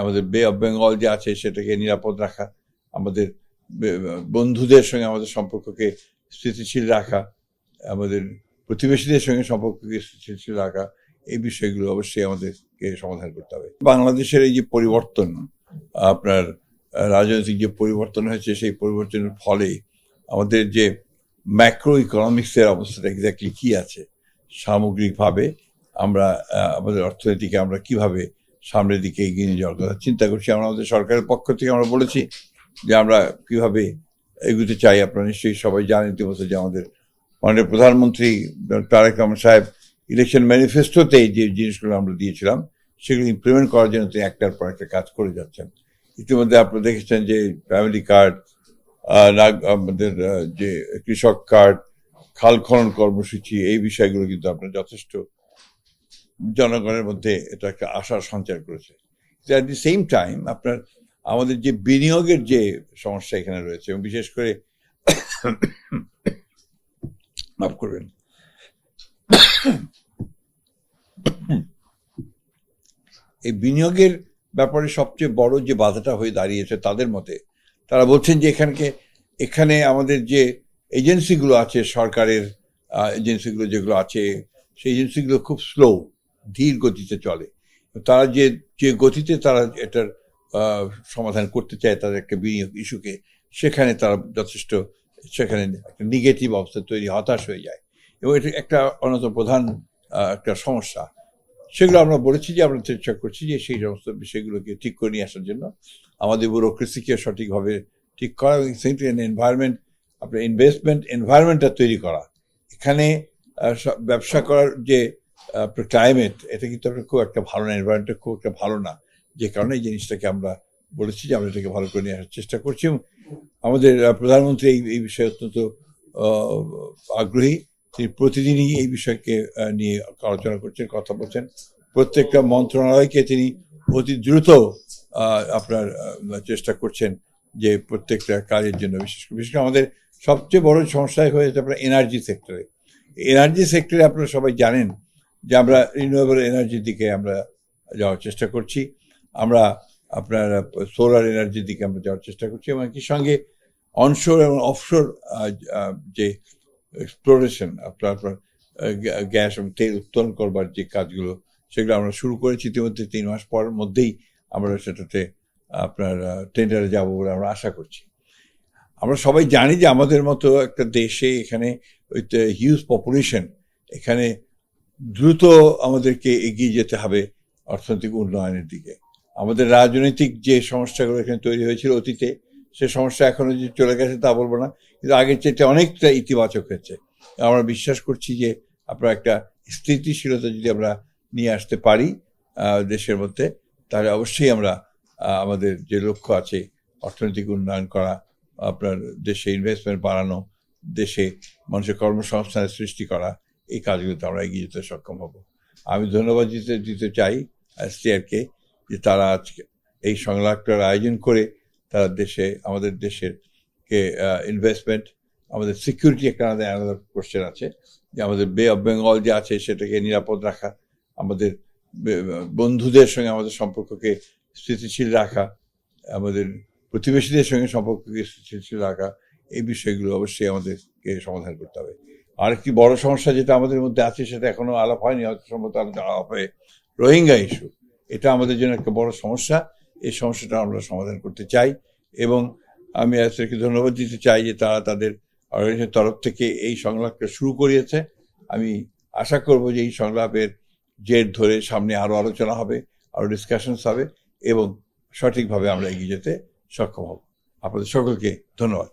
আমাদের বে অফ বেঙ্গল যে আছে সেটাকে নিরাপদ রাখা, আমাদের বন্ধুদের সঙ্গে আমাদের সম্পর্ককে স্থিতিশীল রাখা, আমাদের প্রতিবেশীদের সঙ্গে সম্পর্ককে স্থিতিশীল রাখা, এই বিষয়গুলো অবশ্যই আমাদেরকে সমাধান করতে হবে। বাংলাদেশের এই যে পরিবর্তন, আপনার রাজনৈতিক যে পরিবর্তন হয়েছে, সেই পরিবর্তনের ফলে আমাদের যে ম্যাক্রো ইকোনমিক্সের অবস্থাটা এক্স্যাক্টলি কি আছে, সামগ্রিকভাবে আমরা আমাদের অর্থনীতিকে আমরা কিভাবে সামনের দিকে এগিয়ে নিয়ে যাওয়ার কথা চিন্তা করছি। আমরা আমাদের সরকারের পক্ষ থেকে আমরা বলেছি যে আমরা কিভাবে এগুতে চাই। আপনারা নিশ্চয়ই সবাই জানেন ইতিমধ্যে যে আমাদের মাননীয় প্রধানমন্ত্রী তারেক রহমান সাহেব ইলেকশন ম্যানিফেস্টোতে যে জিনিসগুলো আমরা দিয়েছিলাম সেগুলো ইমপ্লিমেন্ট করার জন্য তিনি একটার পর একটা কাজ করে যাচ্ছেন। ইতিমধ্যে আপনারা দেখেছেন যে ফ্যামিলি কার্ড, আমাদের যে কৃষক কার্ড, খাল খনন কর্মসূচি, এই বিষয়গুলো কিন্তু আপনার যথেষ্ট জনগণের মধ্যে এটা একটা আশার সঞ্চার করেছে। অ্যাট দি সেম টাইম আপনার আমাদের যে বিনিয়োগের যে সমস্যা এখানে রয়েছে, এবং বিশেষ করে মাফ করবেন, এই বিনিয়োগের ব্যাপারে সবচেয়ে বড় যে বাধাটা হয়ে দাঁড়িয়েছে তাদের মতে, তারা বলছেন যে এখানে আমাদের যে এজেন্সিগুলো আছে, সরকারের এজেন্সিগুলো যেগুলো আছে, সেই এজেন্সিগুলো খুব স্লো, ধীর গতিতে চলে। তারা যে গতিতে তারা এটার সমাধান করতে চায় তাদের একটা বিনিয়োগ ইস্যুকে, সেখানে তারা যথেষ্ট সেখানে একটা নেগেটিভ অবস্থা তৈরি, হতাশ হয়ে যায়, এবং এটা একটা অন্যতম প্রধান একটা সমস্যা। সেগুলো আমরা বলেছি যে আমরা চেষ্টা করছি যে সেই সমস্ত বিষয়গুলোকে ঠিক করে নিয়ে আসার জন্য আমাদের ব্যুরোক্রেসিকে সঠিকভাবে ঠিক করা, এবং এনভায়রনমেন্ট, আপনার ইনভেস্টমেন্ট এনভায়রনমেন্টটা তৈরি করা। এখানে ব্যবসা করার যে ক্লাইমেট, এটা কিন্তু আপনার খুব একটা ভালো না, এনভায়রনমেন্টটা খুব একটা ভালো না, যে কারণে এই জিনিসটাকে আমরা বলেছি যে আমরা এটাকে ভালো করে নিয়ে আসার চেষ্টা করছি। এবং আমাদের প্রধানমন্ত্রী এই বিষয়ে অত্যন্ত আগ্রহী। তিনি প্রতিদিনই এই বিষয়কে নিয়ে আলোচনা করছেন, কথা বলছেন। প্রত্যেকটা মন্ত্রণালয়কে তিনি অতি দ্রুত আপনার চেষ্টা করছেন যে প্রত্যেকটা কাজের জন্য, বিশেষ করে আমাদের সবচেয়ে বড় সমস্যা হয়েছে আপনার এনার্জি সেক্টরে। এনার্জি সেক্টরে আপনারা সবাই জানেন যে আমরা রিনিউয়েবল এনার্জির দিকে আমরা যাওয়ার চেষ্টা করছি, আমরা আপনার সোলার এনার্জির দিকে আমরা যাওয়ার চেষ্টা করছি, এবং একই সঙ্গে অনশোর এবং অফশোর যে এক্সপ্লোরেশন, আপনার গ্যাস এবং তেল উত্তোলন করবার যে কাজগুলো, সেগুলো আমরা শুরু করেছি ইতিমধ্যে। 3 মাস পরের মধ্যেই আমরা সেটাতে আপনার টেন্ডারে যাব বলে আমরা আশা করছি। আমরা সবাই জানি যে আমাদের মতো একটা দেশে এখানে হিউজ পপুলেশন, এখানে দ্রুত আমাদেরকে এগিয়ে যেতে হবে অর্থনৈতিক উন্নয়নের দিকে। আমাদের রাজনৈতিক যে সমস্যাগুলো এখানে তৈরি হয়েছিল অতীতে, সে সমস্যা এখনো যে চলে গেছে তা বলবো না, কিন্তু আগের চেয়ে অনেকটা ইতিবাচক হয়েছে। আমরা বিশ্বাস করছি যে আপনার একটা স্থিতিশীলতা যদি আমরা নিয়ে আসতে পারি দেশের মধ্যে, তাহলে অবশ্যই আমরা আমাদের যে লক্ষ্য আছে অর্থনৈতিক উন্নয়ন করা, আপনার দেশে ইনভেস্টমেন্ট বাড়ানো, দেশে মানুষের কর্মসংস্থানের সৃষ্টি করা, এই কাজগুলোতে আমরা এগিয়ে যেতে সক্ষম হব। আমি ধন্যবাদ দিতে চাই STR-কে যে তারা আজকে এই সংলাপটার আয়োজন করে তারা আমাদের দেশের ইনভেস্টমেন্ট, আমাদের সিকিউরিটি একটা আলাদা কোশ্চেন আছে, যে আমাদের বে অফ বেঙ্গল যে আছে সেটাকে নিরাপদ রাখা, আমাদের বন্ধুদের সঙ্গে আমাদের সম্পর্ককে স্থিতিশীল রাখা, আমাদের প্রতিবেশীদের সঙ্গে সম্পর্ককে স্থিতিশীল রাখা, এই বিষয়গুলো অবশ্যই আমাদেরকে সমাধান করতে হবে। আরেকটি বড় সমস্যা যেটা আমাদের মধ্যে আছে, সেটা এখনো আলাপ হয়নি, হয়তো সম্ভবত আলাপ হবে, রোহিঙ্গা ইস্যু। এটা আমাদের জন্য একটা বড় সমস্যা। এই সমস্যাটা আমরা সমাধান করতে চাই, এবং আমি STR-কে ধন্যবাদ দিতে চাই যে তারা তাদের অর্গানাইজেশনের তরফ থেকে এই সংলাপটা শুরু করিয়েছে। আমি আশা করব যে এই সংলাপের জের ধরে সামনে আরও আলোচনা হবে, আরও ডিসকাশনস হবে, এবং সঠিকভাবে আমরা এগিয়ে যেতে সক্ষম হব। আপনাদের সকলকে ধন্যবাদ।